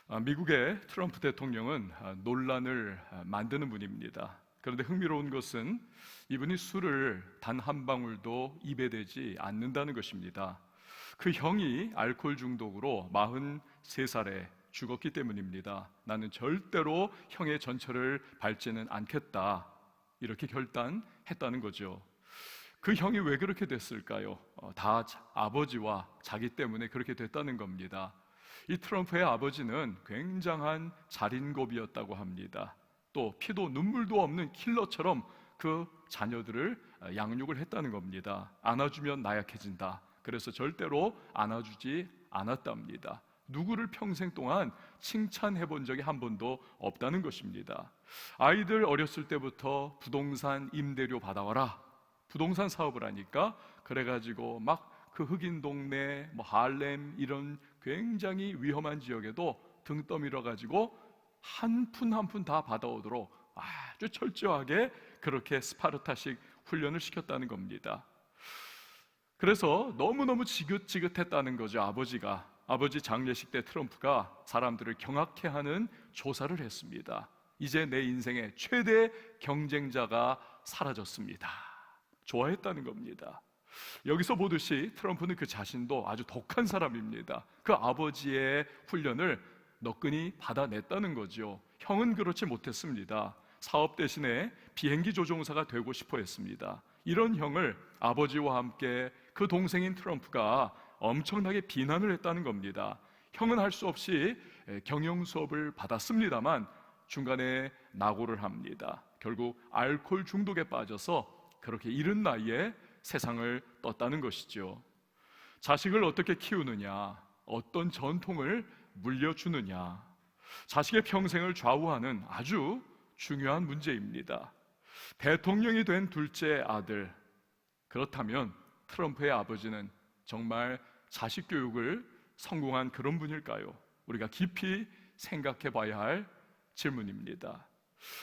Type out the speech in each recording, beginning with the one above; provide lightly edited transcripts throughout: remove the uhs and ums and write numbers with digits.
미국의 트럼프 대통령은 논란을 만드는 분입니다. 그런데 흥미로운 것은 이분이 술을 단 한 방울도 입에 대지 않는다는 것입니다. 그 형이 알코올 중독으로 43살에 죽었기 때문입니다. 나는 절대로 형의 전철을 밟지는 않겠다, 이렇게 결단했다는 거죠. 그 형이 왜 그렇게 됐을까요? 다 아버지와 자기 때문에 그렇게 됐다는 겁니다. 이 트럼프의 아버지는 굉장한 살인고비였다고 합니다. 또 피도 눈물도 없는 킬러처럼 그 자녀들을 양육을 했다는 겁니다. 안아주면 나약해진다, 그래서 절대로 안아주지 않았답니다. 누구를 평생 동안 칭찬해 본 적이 한 번도 없다는 것입니다. 아이들 어렸을 때부터 부동산 임대료 받아와라, 부동산 사업을 하니까 그래가지고 막 그 흑인 동네, 할렘 이런 굉장히 위험한 지역에도 등 떠밀어 가지고 한 푼 한 푼 다 받아오도록 아주 철저하게 그렇게 스파르타식 훈련을 시켰다는 겁니다. 그래서 너무너무 지긋지긋했다는 거죠. 아버지 장례식 때 트럼프가 사람들을 경악해 하는 조사를 했습니다. 이제 내 인생의 최대 경쟁자가 사라졌습니다. 좋아했다는 겁니다. 여기서 보듯이 트럼프는 그 자신도 아주 독한 사람입니다. 그 아버지의 훈련을 너끈히 받아냈다는 거죠. 형은 그렇지 못했습니다. 사업 대신에 비행기 조종사가 되고 싶어 했습니다. 이런 형을 아버지와 함께 그 동생인 트럼프가 엄청나게 비난을 했다는 겁니다. 형은 할 수 없이 경영 수업을 받았습니다만 중간에 낙오를 합니다. 결국 알코올 중독에 빠져서 그렇게 이른 나이에 세상을 떴다는 것이죠. 자식을 어떻게 키우느냐, 어떤 전통을 물려주느냐, 자식의 평생을 좌우하는 아주 중요한 문제입니다. 대통령이 된 둘째 아들, 그렇다면 트럼프의 아버지는 정말 자식 교육을 성공한 그런 분일까요? 우리가 깊이 생각해 봐야 할 질문입니다.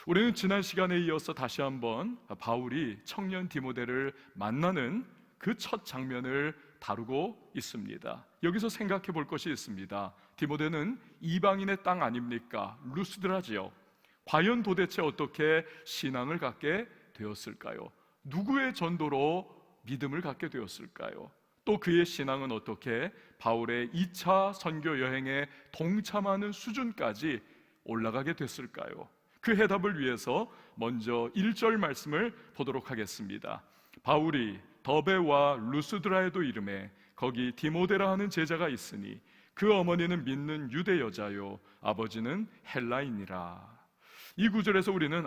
우리는 지난 시간에 이어서 다시 한번 바울이 청년 디모데를 만나는 그 첫 장면을 다루고 있습니다. 여기서 생각해 볼 것이 있습니다. 디모데는 이방인의 땅 아닙니까? 루스드라지요. 과연 도대체 어떻게 신앙을 갖게 되었을까요? 누구의 전도로 믿음을 갖게 되었을까요? 또 그의 신앙은 어떻게 바울의 2차 선교 여행에 동참하는 수준까지 올라가게 됐을까요? 그 해답을 위해서 먼저 1절 말씀을 보도록 하겠습니다. 바울이 더베와 루스드라에도 이르매 거기 디모데라 하는 제자가 있으니 그 어머니는 믿는 유대 여자요 아버지는 헬라인이라. 이 구절에서 우리는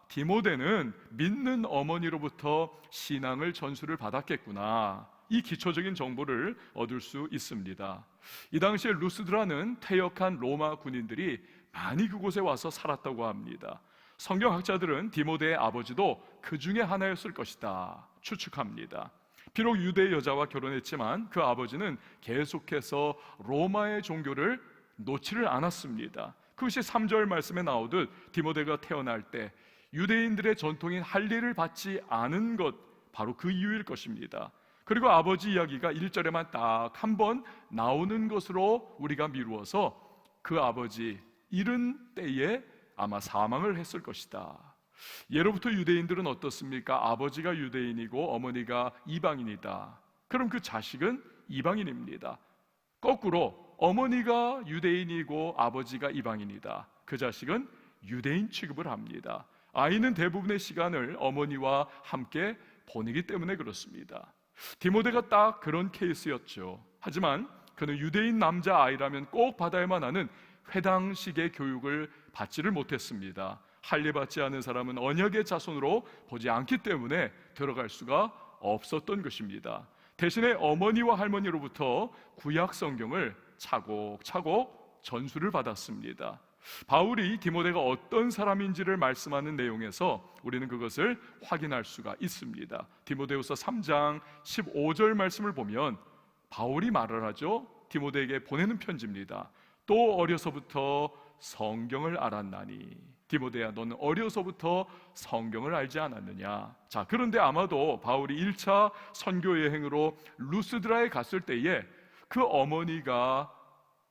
디모데는 믿는 어머니로부터 신앙을 전수를 받았겠구나, 이 기초적인 정보를 얻을 수 있습니다. 이 당시에 루스드라는 퇴역한 로마 군인들이 많이 그곳에 와서 살았다고 합니다. 성경학자들은 디모데의 아버지도 그 중에 하나였을 것이다 추측합니다. 비록 유대 여자와 결혼했지만 그 아버지는 계속해서 로마의 종교를 놓지를 않았습니다. 그것이 3절 말씀에 나오듯 디모데가 태어날 때 유대인들의 전통인 할례를 받지 않은 것, 바로 그 이유일 것입니다. 그리고 아버지 이야기가 1절에만 딱 한 번 나오는 것으로 우리가 미루어서 그 아버지 이른 때에 아마 사망을 했을 것이다. 예로부터 유대인들은 어떻습니까? 아버지가 유대인이고 어머니가 이방인이다. 그럼 그 자식은 이방인입니다. 거꾸로 어머니가 유대인이고 아버지가 이방인이다. 그 자식은 유대인 취급을 합니다. 아이는 대부분의 시간을 어머니와 함께 보내기 때문에 그렇습니다. 디모데가 딱 그런 케이스였죠. 하지만 그는 유대인 남자 아이라면 꼭 받아야만 하는 회당식의 교육을 받지를 못했습니다. 할례 받지 않은 사람은 언약의 자손으로 보지 않기 때문에 들어갈 수가 없었던 것입니다. 대신에 어머니와 할머니로부터 구약 성경을 차곡차곡 전수를 받았습니다. 바울이 디모데가 어떤 사람인지를 말씀하는 내용에서 우리는 그것을 확인할 수가 있습니다. 디모데후서 3장 15절 말씀을 보면 바울이 말을 하죠. 디모데에게 보내는 편지입니다. 또 어려서부터 성경을 알았나니. 디모데야, 너는 어려서부터 성경을 알지 않았느냐. 자, 그런데 아마도 바울이 1차 선교 여행으로 루스드라에 갔을 때에 그 어머니가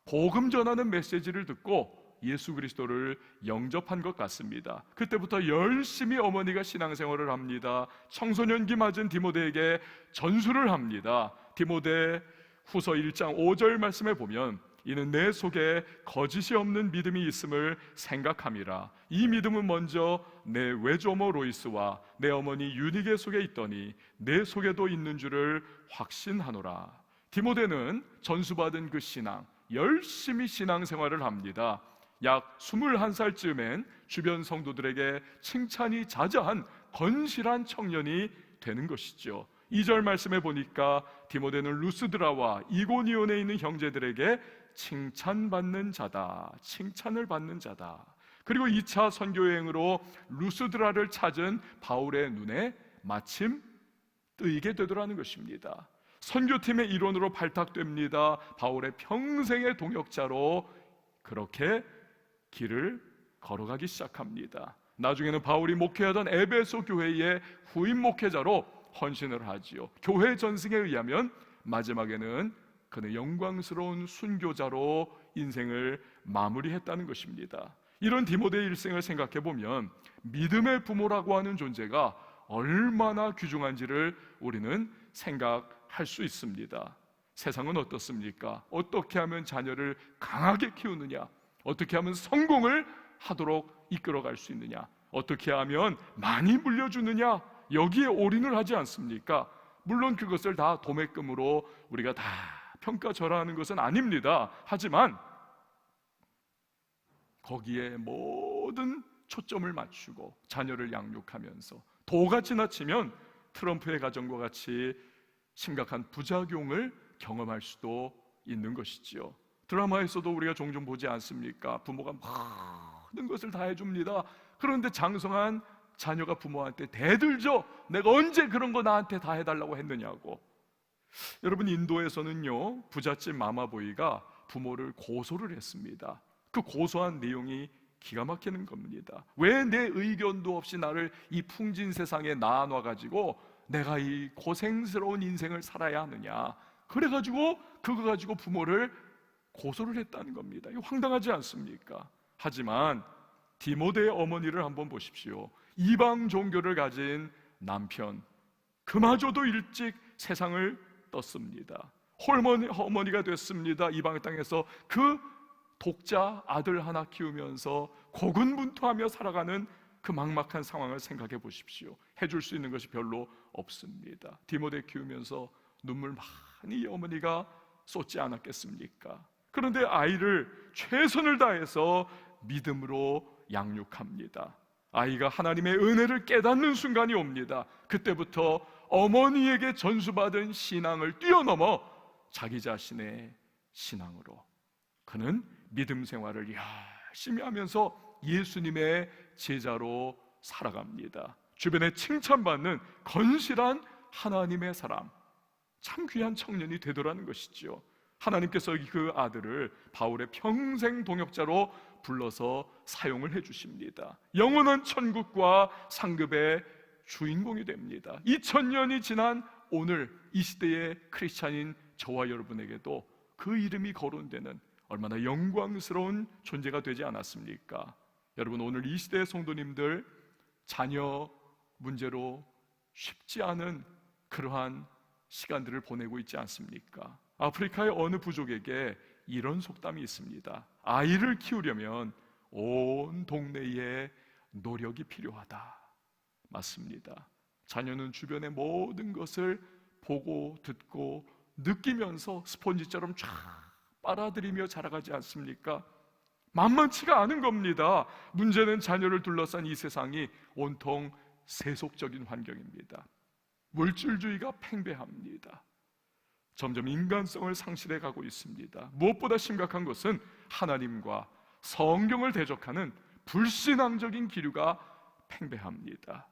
복음 전하는 메시지를 듣고 예수 그리스도를 영접한 것 같습니다. 그때부터 열심히 어머니가 신앙생활을 합니다. 청소년기 맞은 디모데에게 전수를 합니다. 디모데 후서 1장 5절 말씀에 보면 이는 내 속에 거짓이 없는 믿음이 있음을 생각함이라. 이 믿음은 먼저 내 외조모 로이스와 내 어머니 유니게 속에 있더니 내 속에도 있는 줄을 확신하노라. 디모데는 전수받은 그 신앙, 열심히 신앙생활을 합니다. 약 21살쯤엔 주변 성도들에게 칭찬이 자자한 건실한 청년이 되는 것이죠. 2절 말씀에 보니까 디모데는 루스드라와 이고니온에 있는 형제들에게 칭찬받는 자다, 칭찬을 받는 자다. 그리고 2차 선교여행으로 루스드라를 찾은 바울의 눈에 마침 뜨이게 되더라는 것입니다. 선교팀의 일원으로 발탁됩니다. 바울의 평생의 동역자로 그렇게 길을 걸어가기 시작합니다. 나중에는 바울이 목회하던 에베소 교회의 후임 목회자로 헌신을 하지요. 교회 전승에 의하면 마지막에는 그는 영광스러운 순교자로 인생을 마무리했다는 것입니다. 이런 디모데의 일생을 생각해 보면 믿음의 부모라고 하는 존재가 얼마나 귀중한지를 우리는 생각할 수 있습니다. 세상은 어떻습니까? 어떻게 하면 자녀를 강하게 키우느냐? 어떻게 하면 성공을 하도록 이끌어갈 수 있느냐? 어떻게 하면 많이 물려주느냐? 여기에 올인을 하지 않습니까? 물론 그것을 다 도매금으로 우리가 다 평가절하하는 것은 아닙니다. 하지만 거기에 모든 초점을 맞추고 자녀를 양육하면서 도가 지나치면 트럼프의 가정과 같이 심각한 부작용을 경험할 수도 있는 것이지요. 드라마에서도 우리가 종종 보지 않습니까? 부모가 모든 것을 다 해줍니다. 그런데 장성한 자녀가 부모한테 대들죠. 내가 언제 그런 거 나한테 다 해달라고 했느냐고. 여러분, 인도에서는요, 부잣집 마마보이가 부모를 고소를 했습니다. 그 고소한 내용이 기가 막히는 겁니다. 왜 내 의견도 없이 나를 이 풍진 세상에 낳아놔가지고 내가 이 고생스러운 인생을 살아야 하느냐. 그래가지고 그거 가지고 부모를 고소를 했다는 겁니다. 이거 황당하지 않습니까? 하지만 디모데의 어머니를 한번 보십시오. 이방 종교를 가진 남편, 그마저도 일찍 세상을 떴습니다. 어머니가 됐습니다. 이방 땅에서 그 독자 아들 하나 키우면서 고군분투하며 살아가는 그 막막한 상황을 생각해 보십시오. 해줄 수 있는 것이 별로 없습니다. 디모데 키우면서 눈물 많이 어머니가 쏟지 않았겠습니까? 그런데 아이를 최선을 다해서 믿음으로 양육합니다. 아이가 하나님의 은혜를 깨닫는 순간이 옵니다. 그때부터 어머니에게 전수받은 신앙을 뛰어넘어 자기 자신의 신앙으로 그는 믿음 생활을 열심히 하면서 예수님의 제자로 살아갑니다. 주변에 칭찬받는 건실한 하나님의 사람, 참 귀한 청년이 되더라는 것이지요. 하나님께서 그 아들을 바울의 평생 동역자로 불러서 사용을 해주십니다. 영원한 천국과 상급의 주인공이 됩니다. 2000년이 지난 오늘 이 시대의 크리스찬인 저와 여러분에게도 그 이름이 거론되는 얼마나 영광스러운 존재가 되지 않았습니까? 여러분, 오늘 이 시대의 성도님들 자녀 문제로 쉽지 않은 그러한 시간들을 보내고 있지 않습니까? 아프리카의 어느 부족에게 이런 속담이 있습니다. 아이를 키우려면 온 동네에 노력이 필요하다. 맞습니다. 자녀는 주변의 모든 것을 보고 듣고 느끼면서 스폰지처럼 쫙 빨아들이며 자라가지 않습니까? 만만치가 않은 겁니다. 문제는 자녀를 둘러싼 이 세상이 온통 세속적인 환경입니다. 물질주의가 팽배합니다. 점점 인간성을 상실해 가고 있습니다. 무엇보다 심각한 것은 하나님과 성경을 대적하는 불신앙적인 기류가 팽배합니다.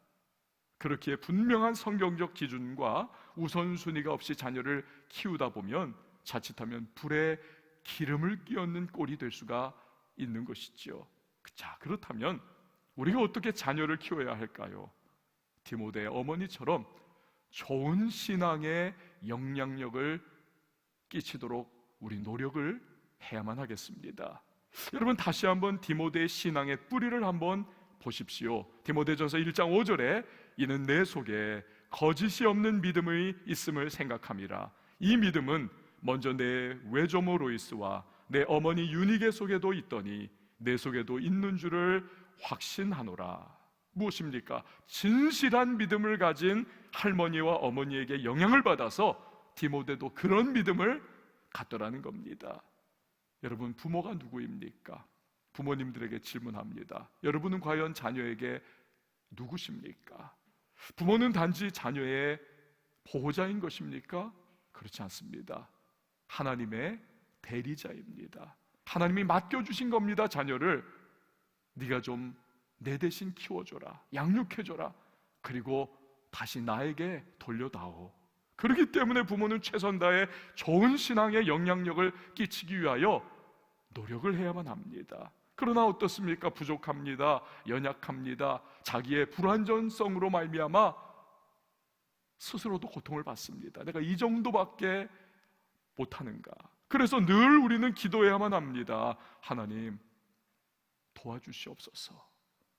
그렇기에 분명한 성경적 기준과 우선순위가 없이 자녀를 키우다 보면 자칫하면 불에 기름을 끼얹는 꼴이 될 수가 있는 것이죠. 자, 그렇다면 우리가 어떻게 자녀를 키워야 할까요? 디모데의 어머니처럼 좋은 신앙의 영향력을 끼치도록 우리 노력을 해야만 하겠습니다. 여러분, 다시 한번 디모데의 신앙의 뿌리를 한번 보십시오. 디모데전서 1장 5절에 이는 내 속에 거짓이 없는 믿음이 있음을 생각함이라. 이 믿음은 먼저 내 외조모 로이스와 내 어머니 유니게 속에도 있더니 내 속에도 있는 줄을 확신하노라. 무엇입니까? 진실한 믿음을 가진 할머니와 어머니에게 영향을 받아서 디모데도 그런 믿음을 갖더라는 겁니다. 여러분, 부모가 누구입니까? 부모님들에게 질문합니다. 여러분은 과연 자녀에게 누구십니까? 부모는 단지 자녀의 보호자인 것입니까? 그렇지 않습니다. 하나님의 대리자입니다. 하나님이 맡겨주신 겁니다. 자녀를 네가 좀 내 대신 키워줘라, 양육해줘라, 그리고 다시 나에게 돌려다오. 그렇기 때문에 부모는 최선 다해 좋은 신앙의 영향력을 끼치기 위하여 노력을 해야만 합니다. 그러나 어떻습니까? 부족합니다. 연약합니다. 자기의 불완전성으로 말미암아 스스로도 고통을 받습니다. 내가 이 정도밖에 못하는가? 그래서 늘 우리는 기도해야만 합니다. 하나님, 도와주시옵소서.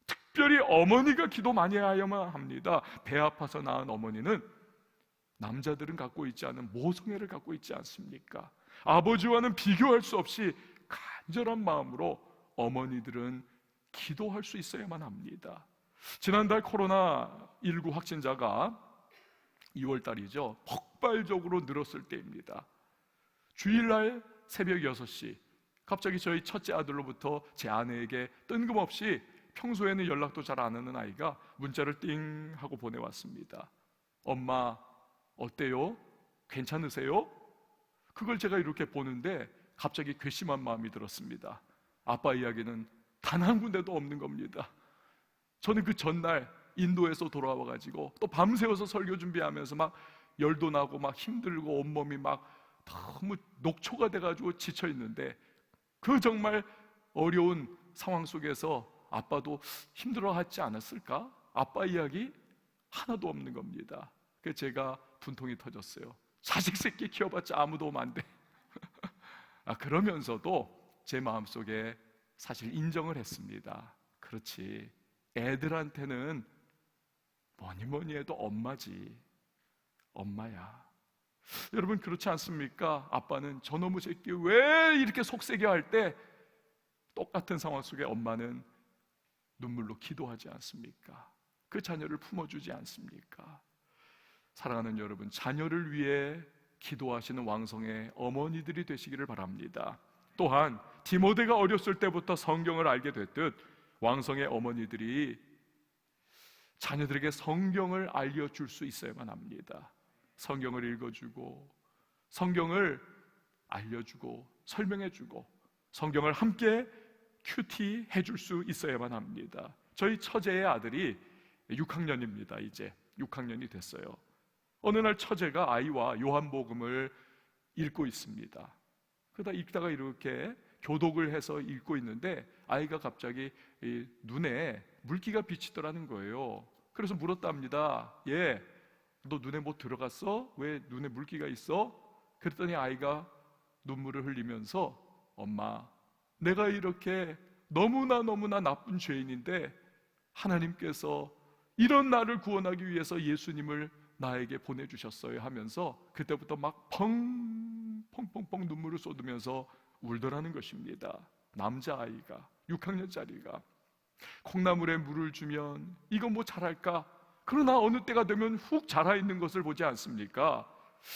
특별히 어머니가 기도 많이 해야만 합니다. 배 아파서 낳은 어머니는 남자들은 갖고 있지 않은 모성애를 갖고 있지 않습니까? 아버지와는 비교할 수 없이 간절한 마음으로 어머니들은 기도할 수 있어야만 합니다. 지난달 코로나19 확진자가 2월달이죠. 폭발적으로 늘었을 때입니다. 주일날 새벽 6시 갑자기 저희 첫째 아들로부터 제 아내에게 뜬금없이 평소에는 연락도 잘 안 하는 아이가 문자를 띵 하고 보내왔습니다. 엄마 어때요? 괜찮으세요? 그걸 제가 이렇게 보는데 갑자기 괘씸한 마음이 들었습니다. 아빠 이야기는 단 한 군데도 없는 겁니다. 저는 그 전날 인도에서 돌아와가지고 또 밤새워서 설교 준비하면서 막 열도 나고 막 힘들고 온몸이 막 너무 녹초가 돼가지고 지쳐있는데 그 정말 어려운 상황 속에서 아빠도 힘들어하지 않았을까? 아빠 이야기 하나도 없는 겁니다. 그래서 제가 분통이 터졌어요. 자식 새끼 키워봤자 아무 도움 안 돼. 그러면서도 제 마음속에 사실 인정을 했습니다. 그렇지, 애들한테는 뭐니 해도 엄마지. 엄마야. 여러분, 그렇지 않습니까? 아빠는 저놈의 새끼 왜 이렇게 속세게 할 때 똑같은 상황 속에 엄마는 눈물로 기도하지 않습니까? 그 자녀를 품어주지 않습니까? 사랑하는 여러분, 자녀를 위해 기도하시는 왕성의 어머니들이 되시기를 바랍니다. 또한 디모데가 어렸을 때부터 성경을 알게 됐듯 왕성의 어머니들이 자녀들에게 성경을 알려줄 수 있어야만 합니다. 성경을 읽어주고 성경을 알려주고 설명해주고 성경을 함께 큐티 해줄 수 있어야만 합니다. 저희 처제의 아들이 6학년입니다. 이제 6학년이 됐어요. 어느 날 처제가 아이와 요한복음을 읽고 있습니다. 그러다 읽다가 이렇게 교독을 해서 읽고 있는데 아이가 갑자기 눈에 물기가 비치더라는 거예요. 그래서 물었답니다. 얘, 너 눈에 뭐 들어갔어? 왜 눈에 물기가 있어? 그랬더니 아이가 눈물을 흘리면서 엄마, 내가 이렇게 너무나 나쁜 죄인인데 하나님께서 이런 나를 구원하기 위해서 예수님을 나에게 보내주셨어요 하면서 그때부터 막 펑펑펑 눈물을 쏟으면서 울더라는 것입니다. 남자아이가, 6학년짜리가. 콩나물에 물을 주면 이거 뭐 자랄까? 그러나 어느 때가 되면 훅 자라있는 것을 보지 않습니까?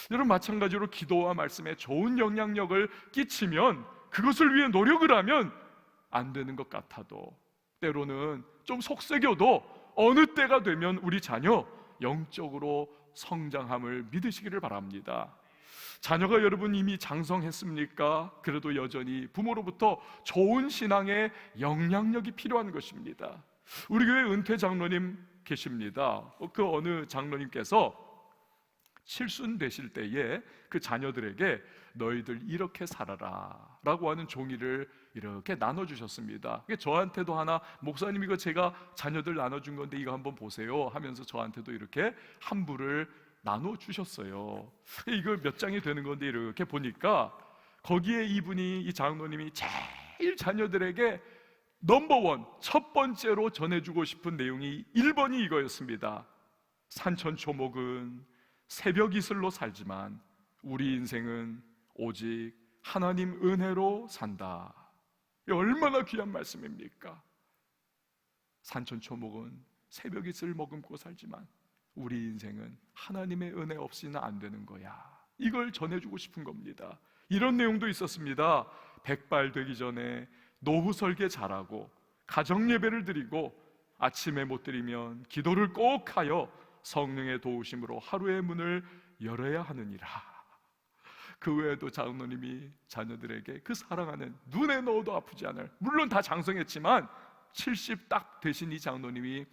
여러분, 마찬가지로 기도와 말씀에 좋은 영향력을 끼치면, 그것을 위해 노력을 하면 안 되는 것 같아도, 때로는 좀 속썩여도 어느 때가 되면 우리 자녀 영적으로 성장함을 믿으시기를 바랍니다. 자녀가 여러분 이미 장성했습니까? 그래도 여전히 부모로부터 좋은 신앙의 영향력이 필요한 것입니다. 우리 교회 은퇴 장로님 계십니다. 그 어느 장로님께서 칠순되실 때에 그 자녀들에게 너희들 이렇게 살아라 라고 하는 종이를 이렇게 나눠주셨습니다. 저한테도 하나, 목사님 이거 제가 자녀들 나눠준 건데 이거 한번 보세요 하면서 저한테도 이렇게 한 부를 나눠주셨어요. 이거 몇 장이 되는 건데 이렇게 보니까 거기에 이 장로님이 제일 자녀들에게 넘버원, 첫 번째로 전해주고 싶은 내용이 1번이 이거였습니다. 산천초목은 새벽 이슬로 살지만 우리 인생은 오직 하나님 은혜로 산다. 얼마나 귀한 말씀입니까? 산천초목은 새벽 이슬 머금고 살지만 우리 인생은 하나님의 은혜 없이는 안 되는 거야. 이걸 전해주고 싶은 겁니다. 이런 내용도 있었습니다. 백발되기 전에 노후 설계 잘하고 가정 예배를 드리고 아침에 못 드리면 기도를 꼭 하여 성령의 도우심으로 하루의 문을 열어야 하느니라. 그 외에도 장로님이 자녀들에게 그 사랑하는, 눈에 넣어도 아프지 않을, 물론 다 장성했지만 70 딱 되신 이 장로님이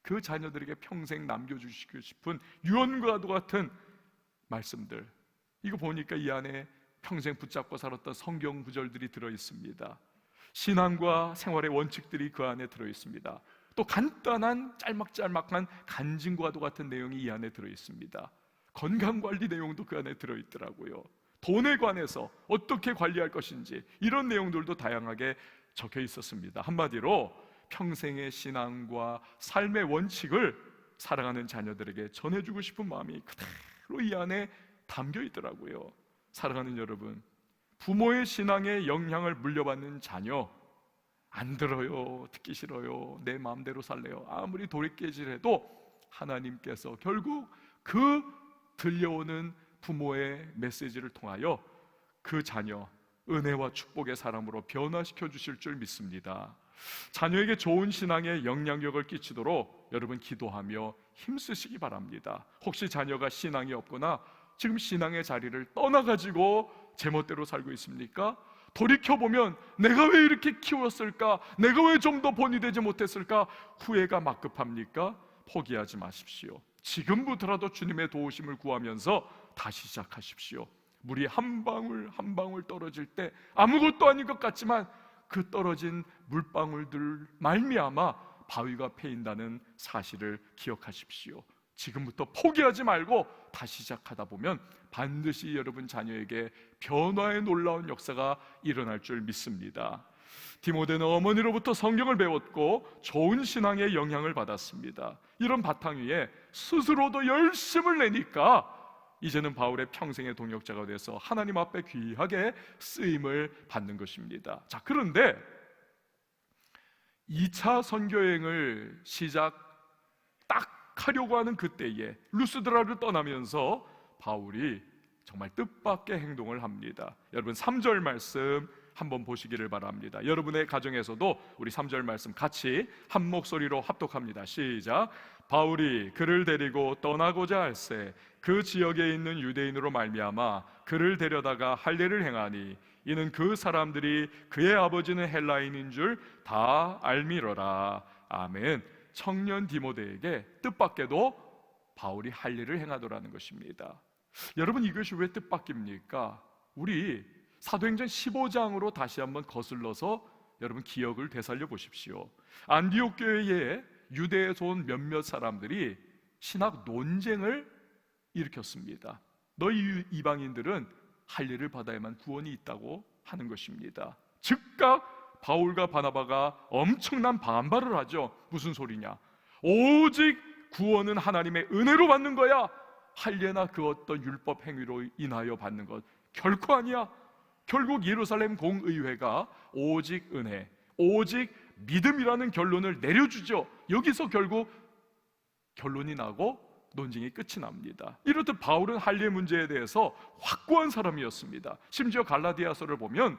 그 자녀들에게 평생 남겨주시고 싶은 유언과도 같은 말씀들, 이거 보니까 이 안에 평생 붙잡고 살았던 성경 구절들이 들어있습니다. 신앙과 생활의 원칙들이 그 안에 들어있습니다. 또 간단한 짤막짤막한 간증과도 같은 내용이 이 안에 들어있습니다. 건강관리 내용도 그 안에 들어있더라고요. 돈에 관해서 어떻게 관리할 것인지 이런 내용들도 다양하게 적혀 있었습니다. 한마디로 평생의 신앙과 삶의 원칙을 사랑하는 자녀들에게 전해주고 싶은 마음이 그대로 이 안에 담겨 있더라고요. 사랑하는 여러분, 부모의 신앙에 영향을 물려받는 자녀, 안 들어요, 듣기 싫어요, 내 마음대로 살래요, 아무리 도리깨질해도 하나님께서 결국 그 들려오는 부모의 메시지를 통하여 그 자녀 은혜와 축복의 사람으로 변화시켜 주실 줄 믿습니다. 자녀에게 좋은 신앙의 영향력을 끼치도록 여러분 기도하며 힘쓰시기 바랍니다. 혹시 자녀가 신앙이 없거나 지금 신앙의 자리를 떠나가지고 제멋대로 살고 있습니까? 돌이켜보면 내가 왜 이렇게 키웠을까? 내가 왜 좀 더 본이 되지 못했을까? 후회가 막급합니까? 포기하지 마십시오. 지금부터라도 주님의 도우심을 구하면서 다시 시작하십시오. 물이 한 방울 한 방울 떨어질 때 아무것도 아닌 것 같지만 그 떨어진 물방울들 말미암아 바위가 패인다는 사실을 기억하십시오. 지금부터 포기하지 말고 다시 시작하다 보면 반드시 여러분 자녀에게 변화의 놀라운 역사가 일어날 줄 믿습니다. 디모데는 어머니로부터 성경을 배웠고 좋은 신앙의 영향을 받았습니다. 이런 바탕 위에 스스로도 열심을 내니까 이제는 바울의 평생의 동역자가 돼서 하나님 앞에 귀하게 쓰임을 받는 것입니다. 자, 그런데 2차 선교여행을 시작 딱 하려고 하는 그때에 루스드라를 떠나면서 바울이 정말 뜻밖의 행동을 합니다. 여러분 3절 말씀 한번 보시기를 바랍니다. 여러분의 가정에서도 우리 3절 말씀 같이 한 목소리로 합독합니다. 시작. 바울이 그를 데리고 떠나고자 할새 그 지역에 있는 유대인으로 말미암아 그를 데려다가 할례를 행하니 이는 그 사람들이 그의 아버지는 헬라인인 줄 다 알미러라. 아멘. 청년 디모데에게 뜻밖에도 바울이 할례를 행하더라는 것입니다. 여러분 이것이 왜 뜻밖입니까? 우리 사도행전 15장으로 다시 한번 거슬러서 여러분 기억을 되살려 보십시오. 안디옥 교회에 유대에서 온 몇몇 사람들이 신학 논쟁을 일으켰습니다. 너희 이방인들은 할례를 받아야만 구원이 있다고 하는 것입니다. 즉각 바울과 바나바가 엄청난 반발을 하죠. 무슨 소리냐? 오직 구원은 하나님의 은혜로 받는 거야. 할례나 그 어떤 율법 행위로 인하여 받는 것 결코 아니야. 결국 예루살렘 공의회가 오직 은혜, 오직 믿음이라는 결론을 내려주죠. 여기서 결국 결론이 나고 논쟁이 끝이 납니다. 이렇듯 바울은 할례 문제에 대해서 확고한 사람이었습니다. 심지어 갈라디아서를 보면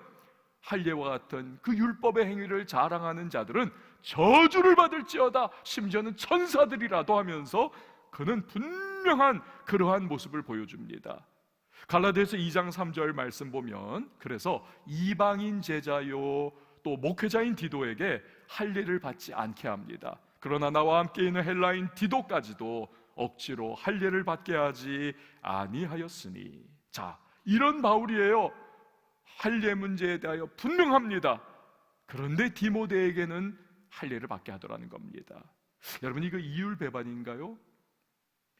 할례와 같은 그 율법의 행위를 자랑하는 자들은 저주를 받을지어다, 심지어는 천사들이라도 하면서 그는 분명한 그러한 모습을 보여줍니다. 갈라디아서 2장 3절 말씀 보면 그래서 이방인 제자요 또 목회자인 디도에게 할례를 받지 않게 합니다. 그러나 나와 함께 있는 헬라인 디도까지도 억지로 할례를 받게 하지 아니하였으니. 자, 이런 바울이에요. 할례 문제에 대하여 분명합니다. 그런데 디모데에게는 할례를 받게 하더라는 겁니다. 여러분 이거 이율배반인가요?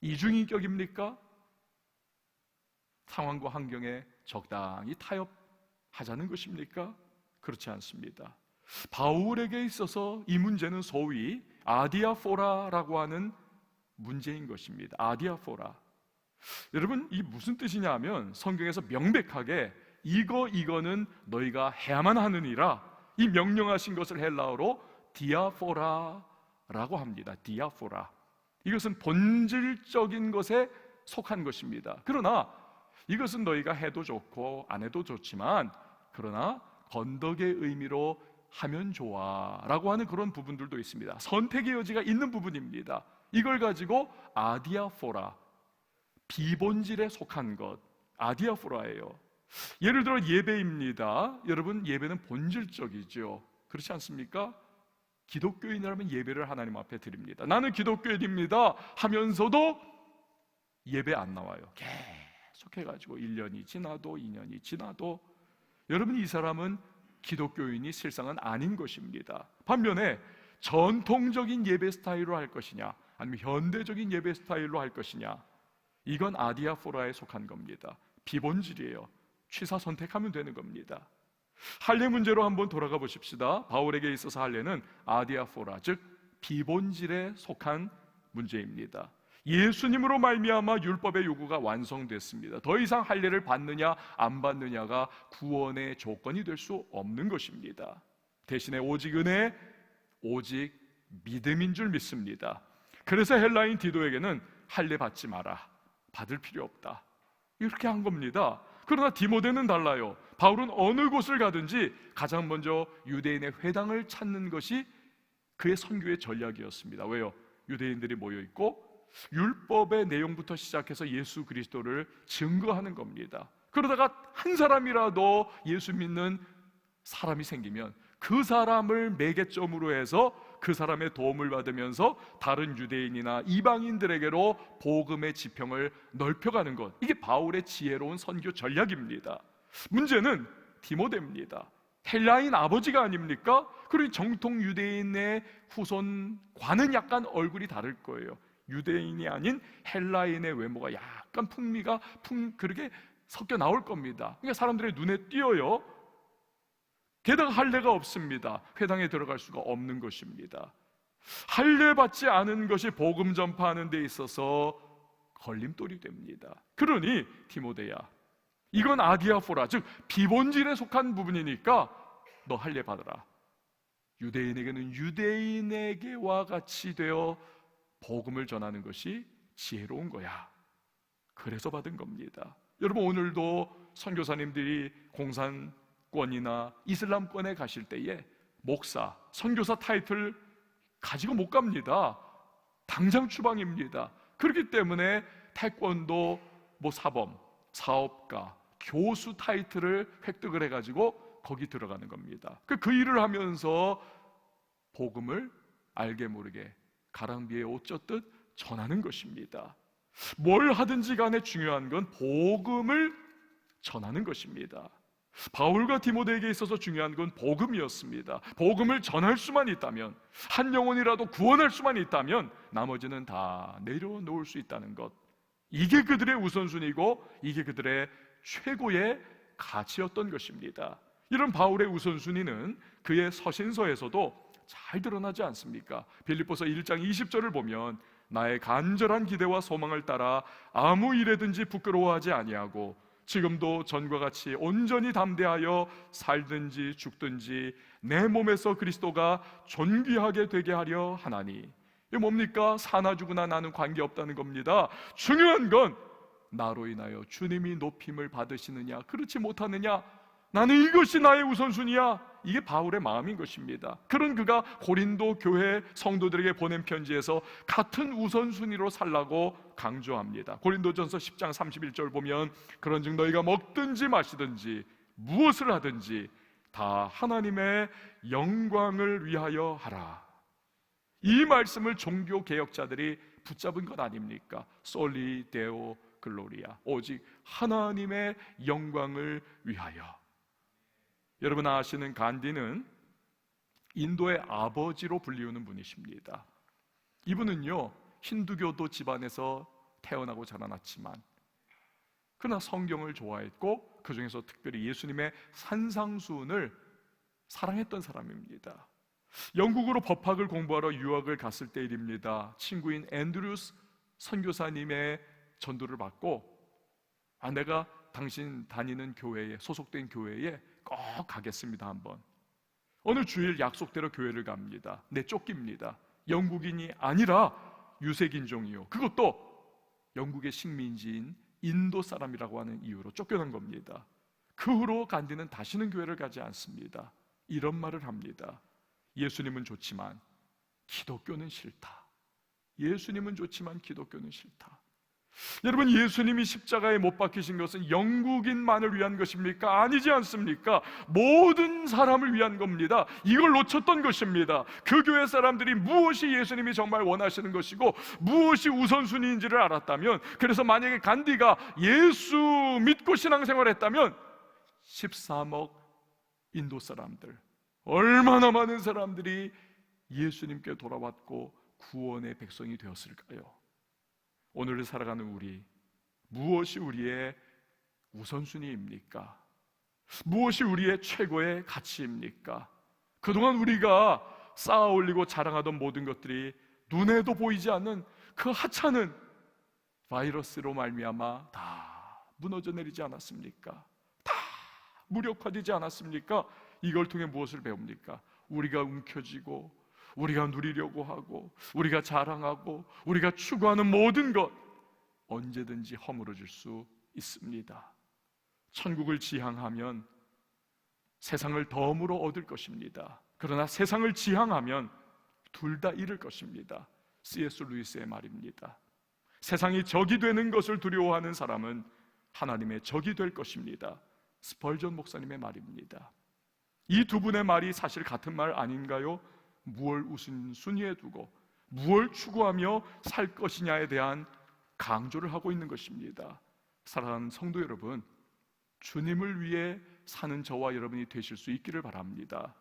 이중인격입니까? 상황과 환경에 적당히 타협 하자는 것입니까? 그렇지 않습니다. 바울에게 있어서 이 문제는 소위 아디아포라라고 하는 문제인 것입니다. 아디아포라. 여러분, 이 무슨 뜻이냐 하면 성경에서 명백하게 이거는 너희가 해야만 하느니라, 이 명령하신 것을 헬라어로 디아포라라고 합니다. 디아포라. 이것은 본질적인 것에 속한 것입니다. 그러나 이것은 너희가 해도 좋고 안 해도 좋지만, 그러나 건덕의 의미로 하면 좋아 라고 하는 그런 부분들도 있습니다. 선택의 여지가 있는 부분입니다. 이걸 가지고 아디아포라, 비본질에 속한 것, 아디아포라예요. 예를 들어 예배입니다. 여러분, 예배는 본질적이죠. 그렇지 않습니까? 기독교인이라면 예배를 하나님 앞에 드립니다. 나는 기독교인입니다 하면서도 예배 안 나와요. 계속 해가지고 1년이 지나도 2년이 지나도, 여러분, 이 사람은 기독교인이 실상은 아닌 것입니다. 반면에 전통적인 예배 스타일로 할 것이냐, 아니면 현대적인 예배 스타일로 할 것이냐, 이건 아디아포라에 속한 겁니다. 비본질이에요. 취사 선택하면 되는 겁니다. 할례 문제로 한번 돌아가 보십시다. 바울에게 있어서 할례는 아디아포라, 즉 비본질에 속한 문제입니다. 예수님으로 말미암아 율법의 요구가 완성됐습니다. 더 이상 할례를 받느냐 안 받느냐가 구원의 조건이 될 수 없는 것입니다. 대신에 오직 은혜, 오직 믿음인 줄 믿습니다. 그래서 헬라인 디도에게는 할례 받지 마라, 받을 필요 없다, 이렇게 한 겁니다. 그러나 디모데는 달라요. 바울은 어느 곳을 가든지 가장 먼저 유대인의 회당을 찾는 것이 그의 선교의 전략이었습니다. 왜요? 유대인들이 모여있고 율법의 내용부터 시작해서 예수 그리스도를 증거하는 겁니다. 그러다가 한 사람이라도 예수 믿는 사람이 생기면 그 사람을 매개점으로 해서 그 사람의 도움을 받으면서 다른 유대인이나 이방인들에게로 복음의 지평을 넓혀가는 것, 이게 바울의 지혜로운 선교 전략입니다. 문제는 디모데입니다. 헬라인 아버지가 아닙니까? 그리고 정통 유대인의 후손과는 약간 얼굴이 다를 거예요. 유대인이 아닌 헬라인의 외모가 약간 풍미가 그렇게 섞여 나올 겁니다. 그러니까 사람들의 눈에 띄어요. 게다가 할례가 없습니다. 회당에 들어갈 수가 없는 것입니다. 할례 받지 않은 것이 복음 전파하는 데 있어서 걸림돌이 됩니다. 그러니 디모데야, 이건 아디아포라, 즉 비본질에 속한 부분이니까 너 할례 받아라. 유대인에게는 유대인에게와 같이 되어 복음을 전하는 것이 지혜로운 거야. 그래서 받은 겁니다. 여러분, 오늘도 선교사님들이 공산권이나 이슬람권에 가실 때에 목사, 선교사 타이틀 가지고 못 갑니다. 당장 추방입니다. 그렇기 때문에 태권도 사범, 사업가, 교수 타이틀을 획득을 해가지고 거기 들어가는 겁니다. 그 일을 하면서 복음을 알게 모르게 가랑비에 옷 젖듯 전하는 것입니다. 뭘 하든지 간에 중요한 건 복음을 전하는 것입니다. 바울과 디모데에게 있어서 중요한 건 복음이었습니다. 복음을 전할 수만 있다면, 한 영혼이라도 구원할 수만 있다면 나머지는 다 내려놓을 수 있다는 것, 이게 그들의 우선순위고 이게 그들의 최고의 가치였던 것입니다. 이런 바울의 우선순위는 그의 서신서에서도 잘 드러나지 않습니까? 빌립보서 1장 20절을 보면 나의 간절한 기대와 소망을 따라 아무 일에든지 부끄러워하지 아니하고 지금도 전과 같이 온전히 담대하여 살든지 죽든지 내 몸에서 그리스도가 존귀하게 되게 하려 하나니. 이게 뭡니까? 사나 죽으나 나는 관계없다는 겁니다. 중요한 건 나로 인하여 주님이 높임을 받으시느냐 그렇지 못하느냐, 나는 이것이 나의 우선순위야. 이게 바울의 마음인 것입니다. 그런 그가 고린도 교회 성도들에게 보낸 편지에서 같은 우선순위로 살라고 강조합니다. 고린도전서 10장 31절 보면 그런즉 너희가 먹든지 마시든지 무엇을 하든지 다 하나님의 영광을 위하여 하라. 이 말씀을 종교 개혁자들이 붙잡은 것 아닙니까? 솔리 데오 글로리아, 오직 하나님의 영광을 위하여. 여러분 아시는 간디는 인도의 아버지로 불리우는 분이십니다. 이분은요 힌두교도 집안에서 태어나고 자라났지만 그러나 성경을 좋아했고 그 중에서 특별히 예수님의 산상수훈을 사랑했던 사람입니다. 영국으로 법학을 공부하러 유학을 갔을 때 일입니다. 친구인 앤드루스 선교사님의 전도를 받고 내가 당신 다니는 교회에 소속된 교회에 꼭 가겠습니다. 한번. 어느 주일 약속대로 교회를 갑니다. 쫓깁니다. 영국인이 아니라 유색인종이요, 그것도 영국의 식민지인 인도 사람이라고 하는 이유로 쫓겨난 겁니다. 그 후로 간디는 다시는 교회를 가지 않습니다. 이런 말을 합니다. 예수님은 좋지만 기독교는 싫다. 예수님은 좋지만 기독교는 싫다. 여러분, 예수님이 십자가에 못 박히신 것은 영국인만을 위한 것입니까? 아니지 않습니까? 모든 사람을 위한 겁니다. 이걸 놓쳤던 것입니다. 그 교회 사람들이 무엇이 예수님이 정말 원하시는 것이고 무엇이 우선순위인지를 알았다면, 그래서 만약에 간디가 예수 믿고 신앙생활을 했다면 13억 인도 사람들, 얼마나 많은 사람들이 예수님께 돌아왔고 구원의 백성이 되었을까요? 오늘을 살아가는 우리, 무엇이 우리의 우선순위입니까? 무엇이 우리의 최고의 가치입니까? 그동안 우리가 쌓아 올리고 자랑하던 모든 것들이 눈에도 보이지 않는 그 하찮은 바이러스로 말미암아 다 무너져 내리지 않았습니까? 다 무력화되지 않았습니까? 이걸 통해 무엇을 배웁니까? 우리가 움켜쥐고 우리가 누리려고 하고 우리가 자랑하고 우리가 추구하는 모든 것 언제든지 허물어질 수 있습니다. 천국을 지향하면 세상을 덤으로 얻을 것입니다. 그러나 세상을 지향하면 둘 다 잃을 것입니다. C.S. 루이스의 말입니다. 세상이 적이 되는 것을 두려워하는 사람은 하나님의 적이 될 것입니다. 스펄전 목사님의 말입니다. 이 두 분의 말이 사실 같은 말 아닌가요? 무엇을 우선순위에 두고 무엇을 추구하며 살 것이냐에 대한 강조를 하고 있는 것입니다. 사랑하는 성도 여러분, 주님을 위해 사는 저와 여러분이 되실 수 있기를 바랍니다.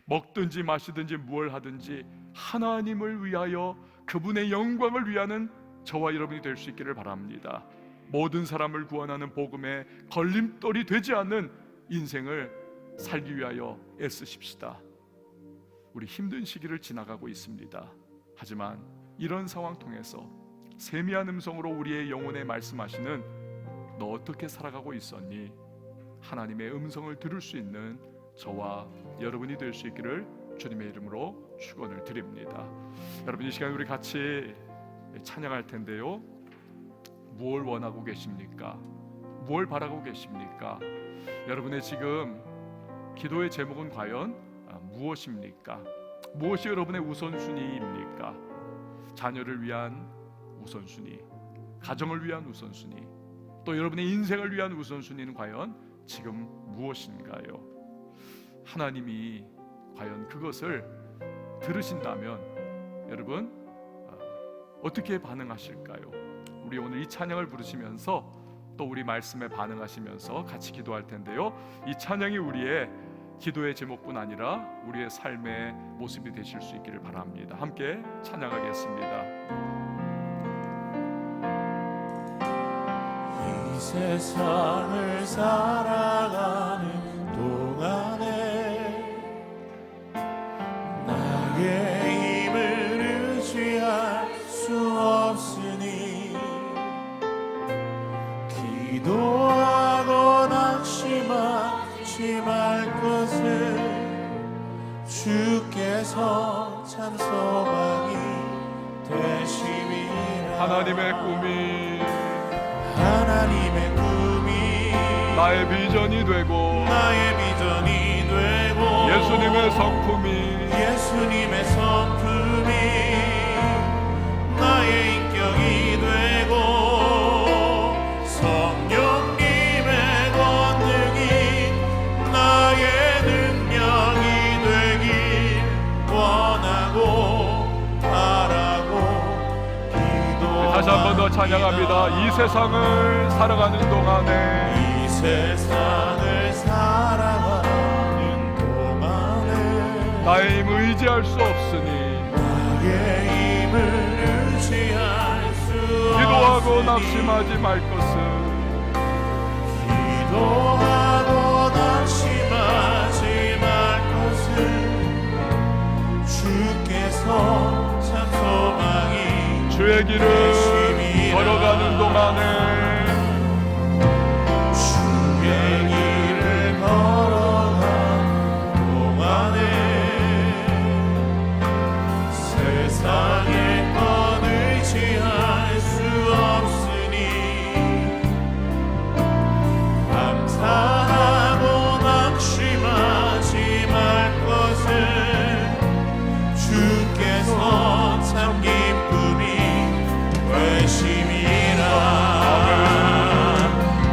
먹든지 마시든지 무엇을 하든지 하나님을 위하여 그분의 영광을 위하는 저와 여러분이 될 수 있기를 바랍니다. 모든 사람을 구원하는 복음에 걸림돌이 되지 않는 인생을 살기 위하여 애쓰십시다. 우리 힘든 시기를 지나가고 있습니다. 하지만 이런 상황 통해서 세미한 음성으로 우리의 영혼에 말씀하시는 너 어떻게 살아가고 있었니? 하나님의 음성을 들을 수 있는 저와 여러분이 될 수 있기를 주님의 이름으로 축원을 드립니다. 여러분, 이 시간 우리 같이 찬양할 텐데요, 무엇을 원하고 계십니까? 무엇을 바라고 계십니까? 여러분의 지금 기도의 제목은 과연 무엇입니까? 무엇이 여러분의 우선순위입니까? 자녀를 위한 우선순위, 가정을 위한 우선순위, 또 여러분의 인생을 위한 우선순위는 과연 지금 무엇인가요? 하나님이 과연 그것을 들으신다면 여러분 어떻게 반응하실까요? 우리 오늘 이 찬양을 부르시면서 또 우리 말씀에 반응하시면서 같이 기도할 텐데요, 이 찬양이 우리의 기도의 제목뿐 아니라 우리의 삶의 모습이 되실 수 있기를 바랍니다. 함께 찬양하겠습니다. 이 세상을 살아가는 동안에 나의 힘을 의지할 수 없으니 기도하고 낙심하지 말 것을 주께서 참 소망이 되심이라. 하나님의 꿈이 나의 비전이 되고 예수님의 성품이 나의 인격이 되고 성령님의 권능이 나의 능력이 되길 원하고 바라고 기도합니다. 다시 한 번 더 찬양합니다. 이 세상을 살아가는 동안에 나의 힘을 의지할 수 없으니 기도하고 낙심하지 말 것을 기도하고 낙심하지 말 것은 주께서 참 소망이 주의 길을 걸어가는 동안에 주의 길을 걸어가는 동안에 세상의 것 의지할 수 없으니 감사하고 낙심하지 말 것은 주께서 참 기쁨이 되심이라.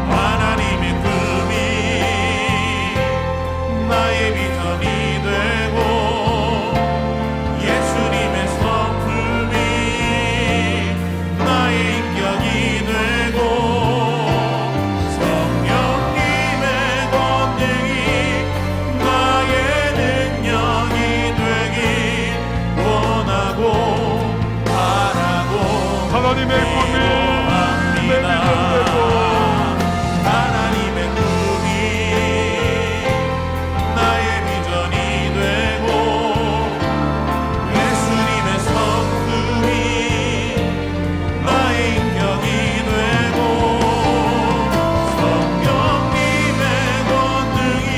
하나님의 꿈이 나의 비전이 되고 예수님의 성품이 나의 인격이 되고 성령님의 권능이 나의 능력이 되길 원하고 바라고 하나님의 꿈이 내 비전이 되고 하나님의 꿈이 나의 비전이 되고 예수님의 성품이 나의 인격이 되고 성령님의 권능이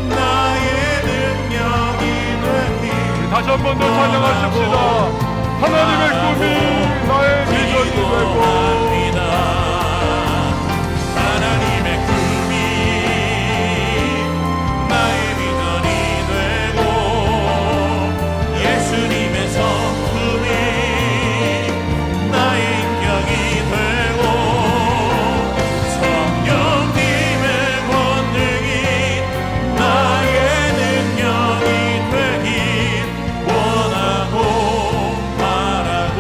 나의 능력이 되길 다시 한 번 더 찬양하십시다. 하나님의 꿈이 나의 비전이 되고 하나님의 꿈이 나의 비전이 되고 예수님의 성품이 나의 인격이 되고 성령님의 권능이 나의 능력이 되길 원하고 바라고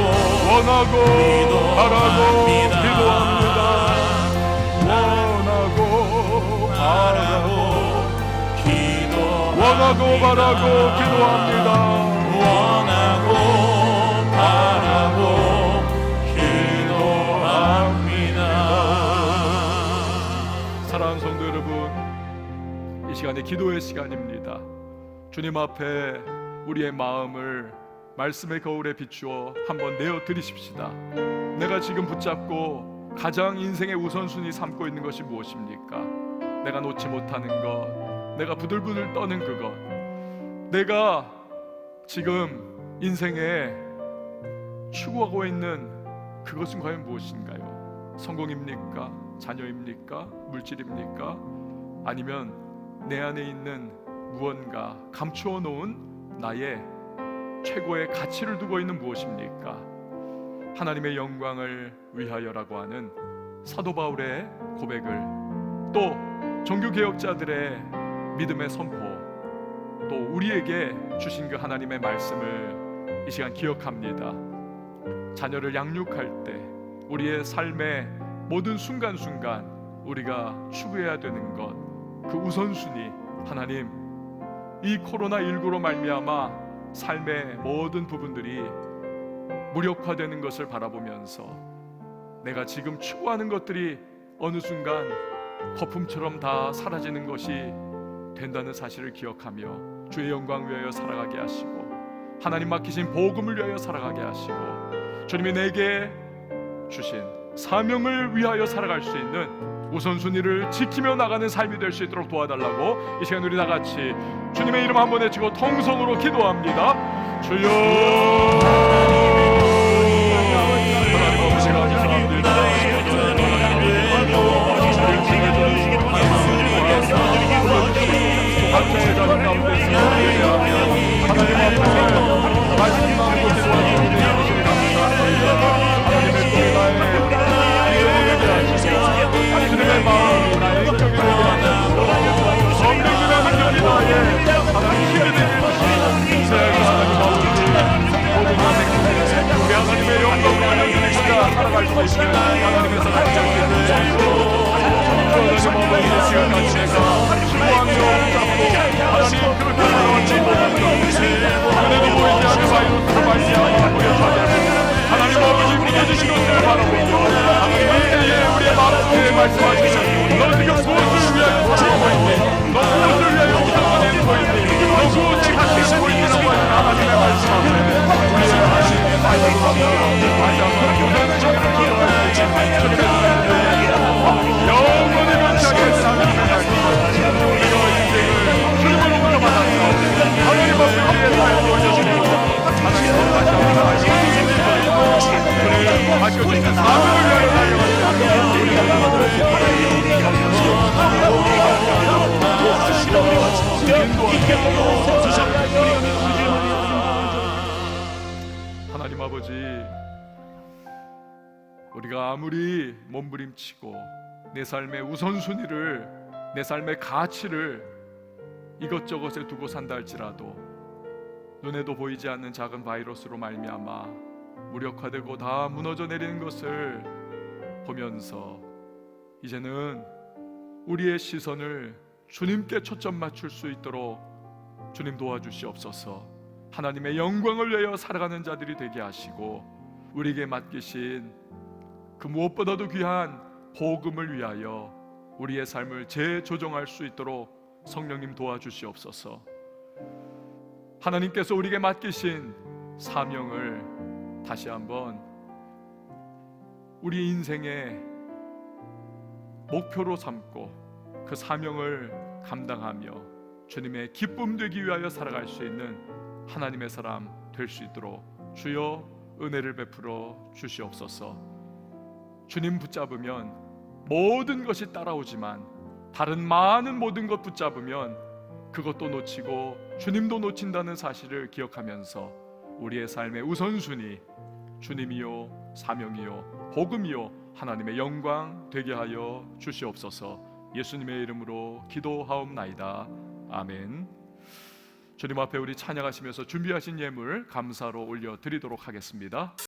바라고 기도합니다. 원하고 바라고 기도합니다. 원하고 바라고 기도합니다. 사랑하는 성도 여러분, 이 시간이 기도의 시간입니다. 주님 앞에 우리의 마음을 말씀의 거울에 비추어 한번 내어 드리십시다. 내가 지금 붙잡고 가장 인생의 우선순위 삼고 있는 것이 무엇입니까? 내가 놓지 못하는 것, 내가 부들부들 떠는 그것, 내가 지금 인생에 추구하고 있는 그것은 과연 무엇인가요? 성공입니까? 자녀입니까? 물질입니까? 아니면 내 안에 있는 무언가 감추어 놓은 나의 최고의 가치를 두고 있는 무엇입니까? 하나님의 영광을 위하여라고 하는 사도 바울의 고백을, 또 종교개혁자들의 믿음의 선포, 또 우리에게 주신 그 하나님의 말씀을 이 시간 기억합니다. 자녀를 양육할 때 우리의 삶의 모든 순간순간 우리가 추구해야 되는 것, 그 우선순위, 하나님, 이 코로나19로 말미암아 삶의 모든 부분들이 무력화되는 것을 바라보면서 내가 지금 추구하는 것들이 어느 순간 거품처럼 다 사라지는 것이 된다는 사실을 기억하며 주의 영광 위하여 살아가게 하시고 하나님 맡기신 복음을 위하여 살아가게 하시고 주님이 내게 주신 사명을 위하여 살아갈 수 있는 우선순위를 지키며 나가는 삶이 될 수 있도록 도와달라고 이 시간 우리 다같이 주님의 이름 한번 외치고 통성으로 기도합니다. 주여, 하나님 아버지 감사합니다. 각자의 자리 가운데서 하나님 앞에 말씀 나누고 기도하시는 주님 감사합니다. 하나님의 꿈이 나의 인격이 되게 하시고 주님의 마음이 나의 인격이 되게 하시고 성령님의 능력이 나의 하나님 힘이 되게 하시고 새해가 하나님 아버지 모든 것에 아버지, 우리가 아무리 몸부림치고 내 삶의 우선순위를, 내 삶의 가치를 이것저것에 두고 산다 할지라도 눈에도 보이지 않는 작은 바이러스로 말미암아 무력화되고 다 무너져 내리는 것을 보면서 이제는 우리의 시선을 주님께 초점 맞출 수 있도록 주님 도와주시옵소서. 하나님의 영광을 위하여 살아가는 자들이 되게 하시고 우리에게 맡기신 그 무엇보다도 귀한 복음을 위하여 우리의 삶을 재조정할 수 있도록 성령님 도와주시옵소서. 하나님께서 우리에게 맡기신 사명을 다시 한번 우리 인생의 목표로 삼고 그 사명을 감당하며 주님의 기쁨 되기 위하여 살아갈 수 있는 하나님의 사람 될 수 있도록 주여 은혜를 베풀어 주시옵소서. 주님 붙잡으면 모든 것이 따라오지만 다른 많은 모든 것 붙잡으면 그것도 놓치고 주님도 놓친다는 사실을 기억하면서 우리의 삶의 우선순위 주님이요 사명이요 복음이요 하나님의 영광 되게 하여 주시옵소서. 예수님의 이름으로 기도하옵나이다. 아멘. 주님 앞에 우리 찬양하시면서 준비하신 예물 감사로 올려드리도록 하겠습니다.